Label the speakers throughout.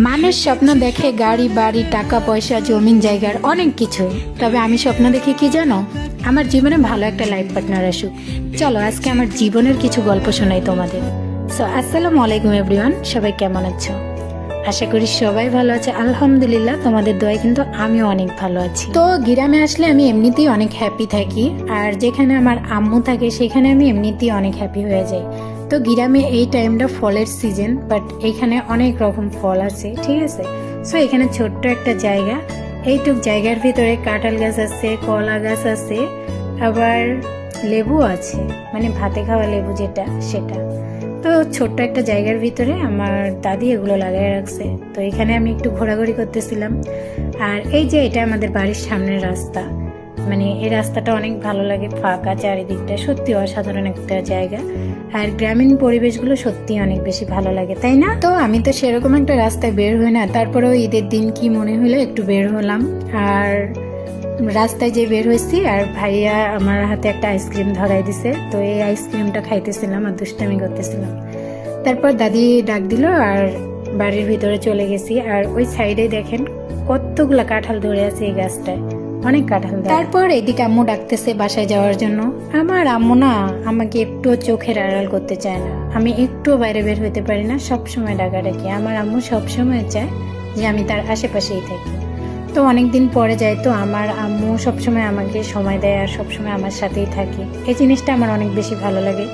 Speaker 1: মানুষ স্বপ্ন দেখে গাড়ি বাড়ি টাকা পয়সা জমিন জায়গার অনেক কিছু, তবে আমি স্বপ্ন দেখি কি জানো, আমার জীবনে ভালো একটা লাইফ পার্টনার আসুক। চলো আজকে আমার জীবনের কিছু গল্প শোনাই তোমাদের। সো আসসালামু আলাইকুম এভরিওয়ান, সবাই কেমন আছো? আশা করি সবাই ভালো আছে। আলহামদুলিল্লাহ, তোমাদের দোয়ায় কিন্তু আমিও অনেক ভালো আছি। তো গ্রামে আসলে আমি এমনিতেই অনেক হ্যাপি থাকি, আর যেখানে আমার আম্মু থাকে সেখানে আমি এমনিতেই অনেক হ্যাপি হয়ে যাই। তো গ্রামে এই টাইমটা ফলের সিজন, বাট এইখানে অনেক রকম ফল আছে, ঠিক আছে। সো এখানে ছোট্ট একটা জায়গা, এইটুক জায়গার ভিতরে কাঁঠাল গাছ আছে, কলা গাছ আছে, আবার লেবু আছে, মানে ভাতে খাওয়া লেবু যেটা সেটা। তো ছোট্ট একটা জায়গার ভিতরে আমার দাদি এগুলো লাগিয়ে রাখছে। তো এখানে আমি একটু ঘোরাঘুরি করতেছিলাম। আর এই যে এটা আমাদের বাড়ির সামনের রাস্তা, মানে এই রাস্তাটা অনেক ভালো লাগে, ফাঁকা চারিদিকটা, সত্যি অসাধারণ একটা জায়গা। আর গ্রামীণ পরিবেশগুলো সত্যি অনেক বেশি ভালো লাগে, তাই না? তো আমি তো সেরকম একটা রাস্তায় বের হই না, তারপরেও ঈদের দিন কি মনে হলো একটু বের হলাম। আর রাস্তায় যে বের হয়েছি, আর ভাইয়া আমার হাতে একটা আইসক্রিম ধরাই দিছে। তো এই আইসক্রিমটা খাইতেছিলাম আর দুষ্টামি করতেছিলাম। তারপর দাদি ডাক দিল আর বাড়ির ভিতরে চলে গেছি। আর ওই সাইডে দেখেন কতগুলা কাঁঠাল ধরে আছে এই গাছটায়, অনেক কাঁঠাল। তারপর এদিকে আম্মু ডাকতেছে বাসায় যাওয়ার জন্য। আমার আম্মু না আমাকে একটুও চোখের আড়াল করতে চায় না, আমি একটুও বাইরে বের হইতে পারি না, সবসময় ডাকাডাকি। আমার আম্মু সবসময় চায় যে আমি তার আশেপাশেই থাকি। তো অনেকদিন পরে যাই, তো আমার আম্মু সবসময় আমাকে সময় দেয় আর সবসময় আমার সাথেই থাকে, এই জিনিসটা আমার অনেক বেশি ভালো লাগে।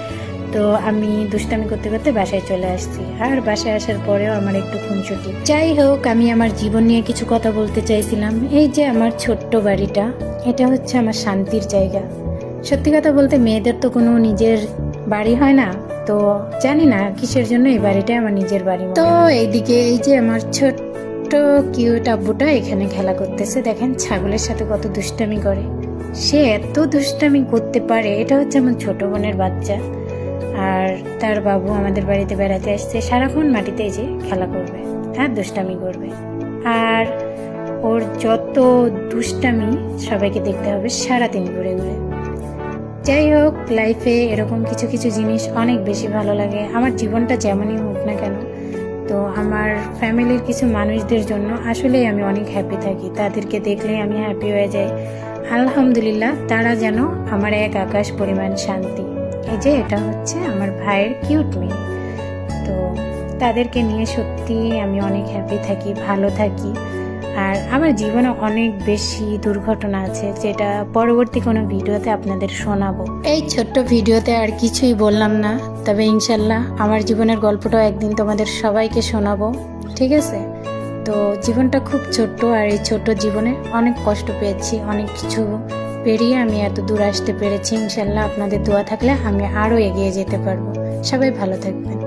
Speaker 1: তো আমি দুষ্টামি করতে করতে বাসায় চলে আসছি। আর বাসায় আসার পরেও আমার একটু খুনসুটি। যাই হোক, আমি আমার জীবন নিয়ে কিছু কথা বলতে চাইছিলাম। এই যে আমার ছোট্ট বাড়িটা, এটা হচ্ছে আমার শান্তির জায়গা। সত্যি কথা বলতে মেয়েদের তো কোনো নিজের বাড়ি হয় না, তো জানি না কিসের জন্য এই বাড়িটাই আমার নিজের বাড়ি। তো এইদিকে এই যে আমার ছোট্ট কিউট আব্বুটা এখানে খেলা করতেছে, দেখেন ছাগলের সাথে কত দুষ্টামি করে। সে এত দুষ্টামি করতে পারে, এটা হচ্ছে আমার ছোট বোনের বাচ্চা। আর তার বাবু আমাদের বাড়িতে বেড়াতে আসছে, সারাক্ষণ মাটিতে যে খেলা করবে আর দুষ্টামি করবে। আর ওর যত দুষ্টামি সবাইকে দেখতে হবে সারাদিন ঘুরে ঘুরে। যাই হোক, লাইফে এরকম কিছু কিছু জিনিস অনেক বেশি ভালো লাগে। আমার জীবনটা যেমনই হোক না কেন, তো আমার ফ্যামিলির কিছু মানুষদের জন্য আসলেই আমি অনেক হ্যাপি থাকি। তাদেরকে দেখলেই আমি হ্যাপি হয়ে যাই। আলহামদুলিল্লাহ, তারা যেন আমার এক আকাশ পরিমাণ শান্তি। এই যে এটা হচ্ছে আমার ভাইয়ের কিউট মেয়ে। তো তাদেরকে নিয়ে সত্যি আমি অনেক হ্যাপি থাকি, ভালো থাকি। আর আমার জীবনে অনেক বেশি দুর্ঘটনা আছে, যেটা পরবর্তী কোনো ভিডিওতে আপনাদের শোনাবো। এই ছোট্ট ভিডিওতে আর কিছুই বললাম না, তবে ইনশাল্লাহ আমার জীবনের গল্পটাও একদিন তোমাদের সবাইকে শোনাবো, ঠিক আছে? তো জীবনটা খুব ছোট্ট, আর এই ছোট্ট জীবনে অনেক কষ্ট পেয়েছি, অনেক কিছু পেরিয়ে আমি এত দূর আসতে পেরেছি। ইনশাল্লাহ আপনাদের দোয়া থাকলে আমি আরও এগিয়ে যেতে পারবো। সবাই ভালো থাকবেন।